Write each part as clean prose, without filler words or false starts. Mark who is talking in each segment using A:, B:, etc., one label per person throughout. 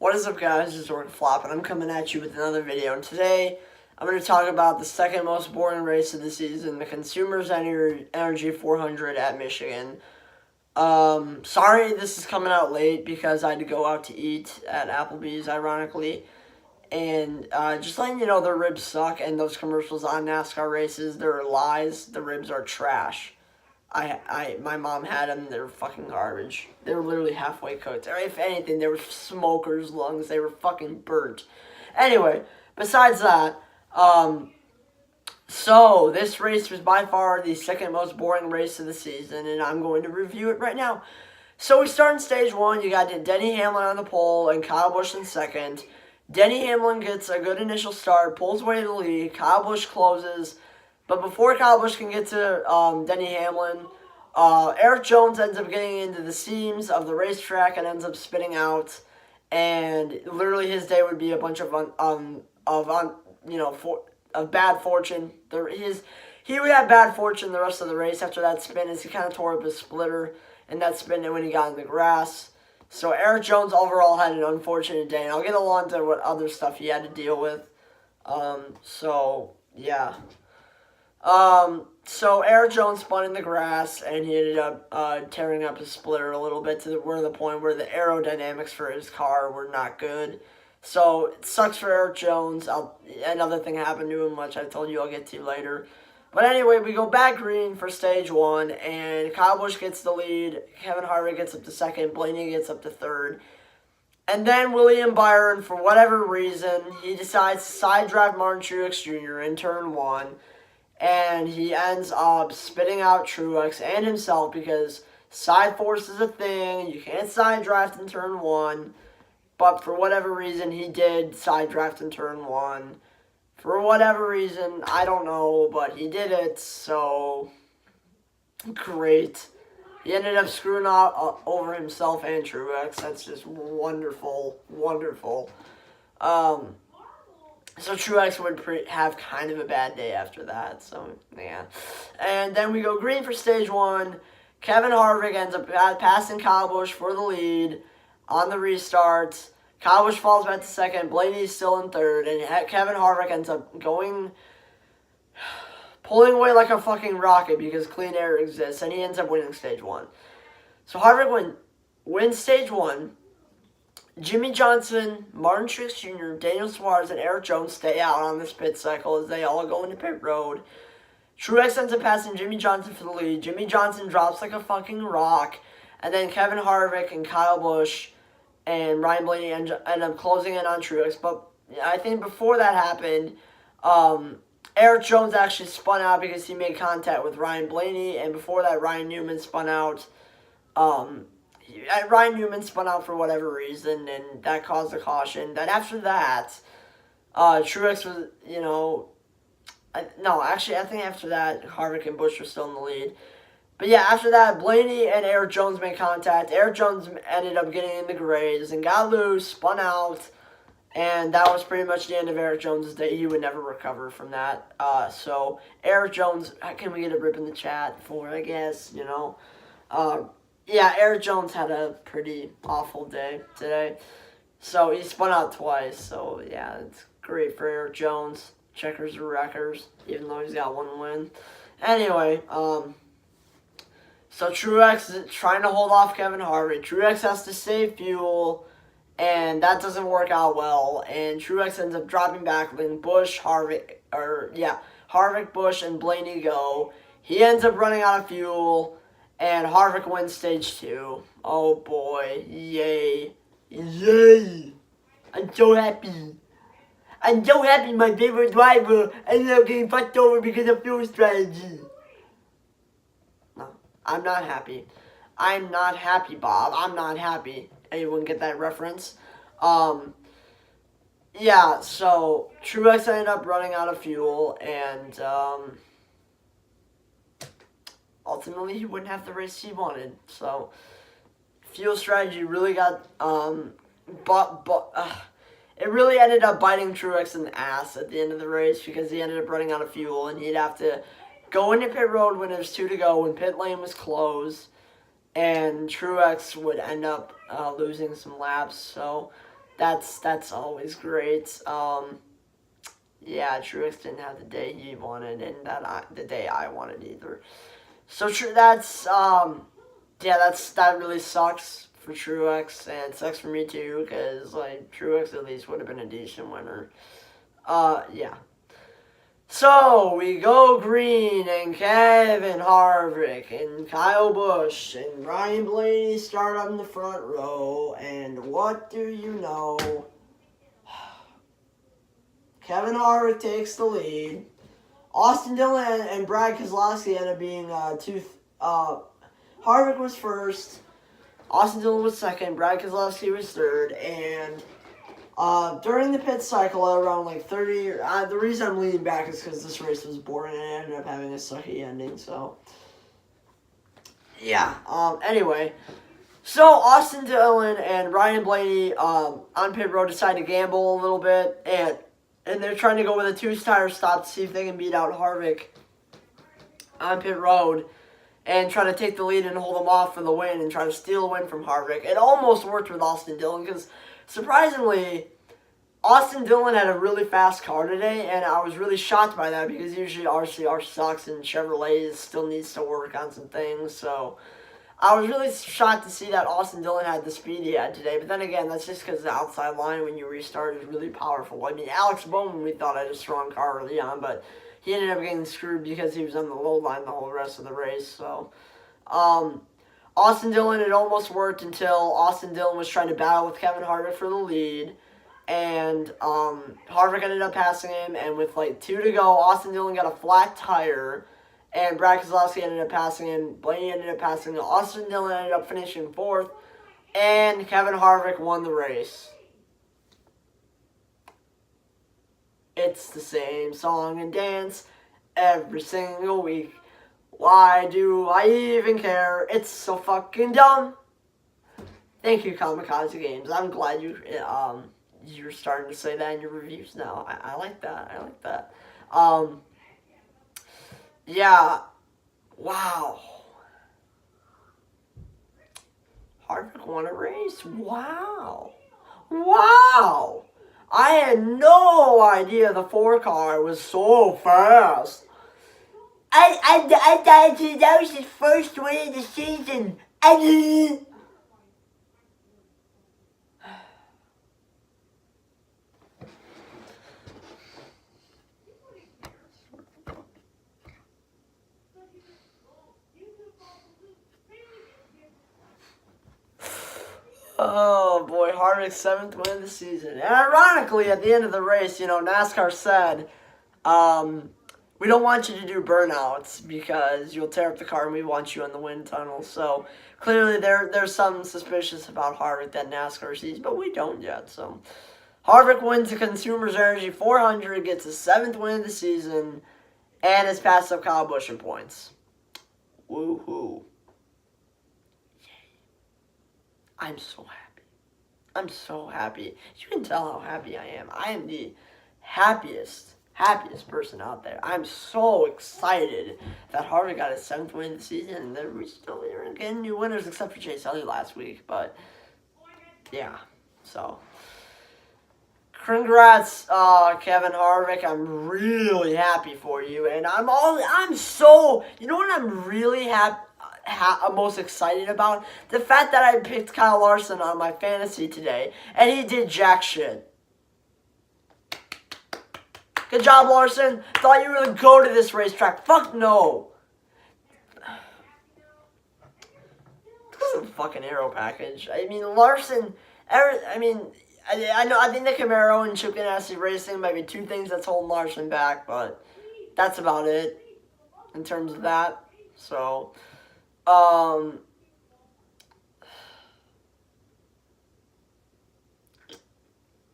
A: What is up, guys? It's Orc Flop, and I'm coming at you with another video. And today, I'm going to talk about the second most boring race of the season, the Consumers Energy 400 at Michigan. Sorry this is coming out late because I had to go out to eat at Applebee's, ironically. And just letting you know, the ribs suck, and those commercials on NASCAR races, they're lies. The ribs are trash. My mom had them. They were fucking garbage. They were literally halfway cooked. Or if anything, they were smoker's lungs. They were fucking burnt. Anyway, besides that, so this race was by far the second most boring race of the season, and I'm going to review it right now. So we start in stage one. You got Denny Hamlin on the pole and Kyle Busch in second. Denny Hamlin gets a good initial start, pulls away to the lead. Kyle Busch closes. But before Kyle Busch can get to Denny Hamlin, Erik Jones ends up getting into the seams of the racetrack and ends up spinning out. And literally his day would be a bunch of bad fortune. He would have bad fortune the rest of the race after that spin, as he kind of tore up his splitter in that spin when he got in the grass. So Erik Jones overall had an unfortunate day, and I'll get along to what other stuff he had to deal with. Yeah. So Erik Jones spun in the grass, and he ended up tearing up his splitter a little bit to the point where the aerodynamics for his car were not good. So it sucks for Erik Jones. Another thing happened to him, which I told you I'll get to later. But anyway, we go back green for stage one, and Kyle Busch gets the lead. Kevin Harvick gets up to second. Blaney gets up to third. And then William Byron, for whatever reason, he decides to side drive Martin Truex Jr. in turn one. And he ends up spitting out Truex and himself because side force is a thing. You can't side draft in turn one. But for whatever reason, he did side draft in turn one. For whatever reason, I don't know, but he did it, so great. He ended up screwing over himself and Truex. That's just wonderful, wonderful. So Truex would have kind of a bad day after that, so yeah. And then we go green for stage one. Kevin Harvick ends up passing Kyle Busch for the lead on the restart. Kyle Busch falls back to second. Blaney's still in third, and Kevin Harvick ends up pulling away like a fucking rocket because clean air exists, and he ends up winning stage one. So Harvick wins stage one. Jimmy Johnson, Martin Truex Jr., Daniel Suarez, and Erik Jones stay out on this pit cycle as they all go into pit road. Truex ends up passing Jimmy Johnson for the lead. Jimmy Johnson drops like a fucking rock. And then Kevin Harvick and Kyle Busch and Ryan Blaney end up closing in on Truex. But I think before that happened, Erik Jones actually spun out because he made contact with Ryan Blaney. And before that, Ryan Newman spun out. Ryan Newman spun out for whatever reason, and that caused a caution. Then after that, Truex was, I think after that, Harvick and Busch were still in the lead. But yeah, after that, Blaney and Erik Jones made contact. Erik Jones ended up getting in the grays and got loose, spun out, and that was pretty much the end of Erik Jones' day. He would never recover from that. So Erik Jones, can we get a rip in the chat for, I guess, yeah, Erik Jones had a pretty awful day today. So he spun out twice. So yeah, it's great for Erik Jones. Checkers or wreckers, even though he's got one win. Anyway, so Truex is trying to hold off Kevin Harvick. Truex has to save fuel, and that doesn't work out well. And Truex ends up dropping back when Harvick, Busch, and Blaney go. He ends up running out of fuel. And Harvick wins stage two. Oh boy. Yay. Yay. I'm so happy. I'm so happy my favorite driver ended up getting fucked over because of fuel strategy. No, I'm not happy. I'm not happy, Bob. I'm not happy. Anyone get that reference? Yeah, so Truex ended up running out of fuel, and ultimately, he wouldn't have the race he wanted. So, fuel strategy really got, it really ended up biting Truex in the ass at the end of the race because he ended up running out of fuel and he'd have to go into pit road when there's 2 to go, when pit lane was closed, and Truex would end up losing some laps. So That's always great. Yeah, Truex didn't have the day he wanted, and the day I wanted either. So true. Yeah, that really sucks for Truex, and it sucks for me too, because like Truex at least would have been a decent winner. Yeah. So we go Green and Kevin Harvick and Kyle Busch and Ryan Blaney start up in the front row, and what do you know? Kevin Harvick takes the lead. Austin Dillon and Brad Keselowski end up being Harvick was first, Austin Dillon was second, Brad Keselowski was third, and during the pit cycle at around like 30, the reason I'm leaning back is because this race was boring and it ended up having a sucky ending, so yeah, anyway. So Austin Dillon and Ryan Blaney on pit road decide to gamble a little bit, and they're trying to go with a two-tire stop to see if they can beat out Harvick on pit road and try to take the lead and hold him off for the win and try to steal a win from Harvick. It almost worked with Austin Dillon because, surprisingly, Austin Dillon had a really fast car today, and I was really shocked by that because usually RCR sucks and Chevrolet still needs to work on some things, so I was really shocked to see that Austin Dillon had the speed he had today. But then again, that's just because the outside line when you restart is really powerful. I mean, Alex Bowman we thought had a strong car early on, but he ended up getting screwed because he was on the low line the whole rest of the race. So, Austin Dillon, it almost worked until Austin Dillon was trying to battle with Kevin Harvick for the lead. And Harvick ended up passing him, and with like 2 to go, Austin Dillon got a flat tire. And Brad Keselowski ended up passing him. Blaney ended up passing him. Austin Dillon ended up finishing fourth. And Kevin Harvick won the race. It's the same song and dance every single week. Why do I even care? It's so fucking dumb. Thank you, Kamikaze Games. I'm glad you're starting to say that in your reviews now. I like that. I like that. Yeah. Wow. Harvick won a race. Wow. Wow. I had no idea the 4-car was so fast. I thought that was his first win of the season. Oh boy, Harvick's 7th win of the season. And ironically, at the end of the race, NASCAR said, we don't want you to do burnouts because you'll tear up the car and we want you in the wind tunnel. So clearly there's some suspicious about Harvick that NASCAR sees, but we don't yet. So Harvick wins the Consumers Energy 400, gets his 7th win of the season, and has passed up Kyle Busch in points. Woohoo. I'm so happy. I'm so happy. You can tell how happy I am. I am the happiest person out there. I'm so excited that Harvick got his 7th win of the season, and that we still are getting new winners except for Chase Elliott last week. But yeah, so congrats, Kevin Harvick. I'm really happy for you, and I'm so, you know what I'm really I'm most excited about? The fact that I picked Kyle Larson on my fantasy today, and he did jack shit. Good job, Larson. Thought you were going to go to this racetrack. Fuck no. This is a fucking aero package. I mean, Larson, I know, I think the Camaro and Chip Ganassi Racing might be 2 things that's holding Larson back, but that's about it in terms of that. So, I'm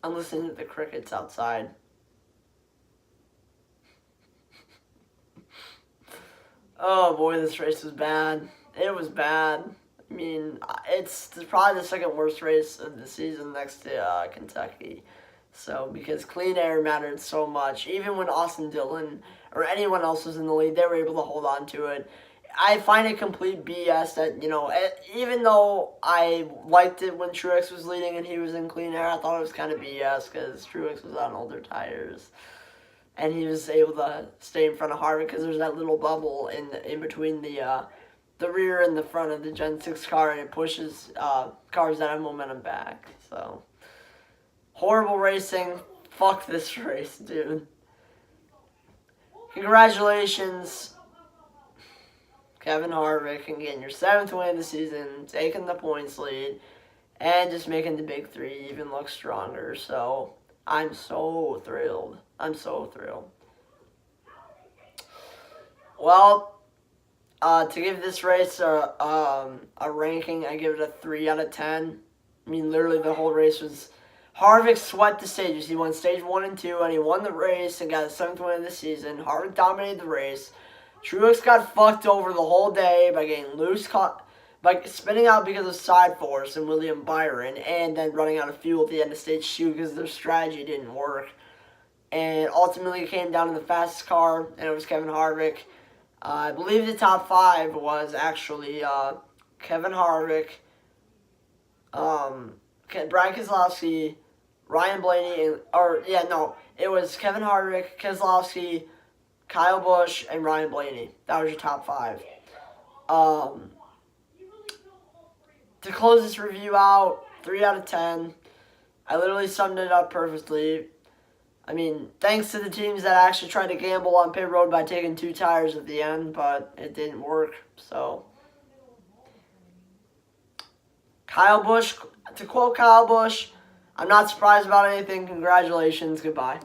A: listening to the crickets outside. Oh boy, this race was bad. It was bad. I mean, it's probably the 2nd worst race of the season next to Kentucky. So, because clean air mattered so much. Even when Austin Dillon or anyone else was in the lead, they were able to hold on to it. I find it complete BS that, even though I liked it when Truex was leading and he was in clean air, I thought it was kind of BS because Truex was on older tires. And he was able to stay in front of Harvick because there's that little bubble in between the rear and the front of the Gen 6 car, and it pushes cars that have momentum back. So, horrible racing. Fuck this race, dude. Congratulations, Kevin Harvick, and getting your 7th win of the season, taking the points lead, and just making the big three even look stronger. So, I'm so thrilled. I'm so thrilled. Well, to give this race a ranking, I give it a 3 out of 10. I mean, literally the whole race was... Harvick swept the stages. He won stage 1 and 2, and he won the race and got his 7th win of the season. Harvick dominated the race. Truex got fucked over the whole day by getting loose, by spinning out because of side force and William Byron, and then running out of fuel at the end of stage 2 because their strategy didn't work. And ultimately it came down to the fastest car, and it was Kevin Harvick. I believe the top 5 was actually Kevin Harvick, Brad Keselowski, Ryan Blaney, it was Kevin Harvick, Keselowski, Kyle Busch, and Ryan Blaney. That was your top 5. To close this review out, 3 out of 10. I literally summed it up perfectly. I mean, thanks to the teams that actually tried to gamble on pit road by taking 2 tires at the end, but it didn't work. So, Kyle Busch, to quote Kyle Busch, I'm not surprised about anything. Congratulations. Goodbye.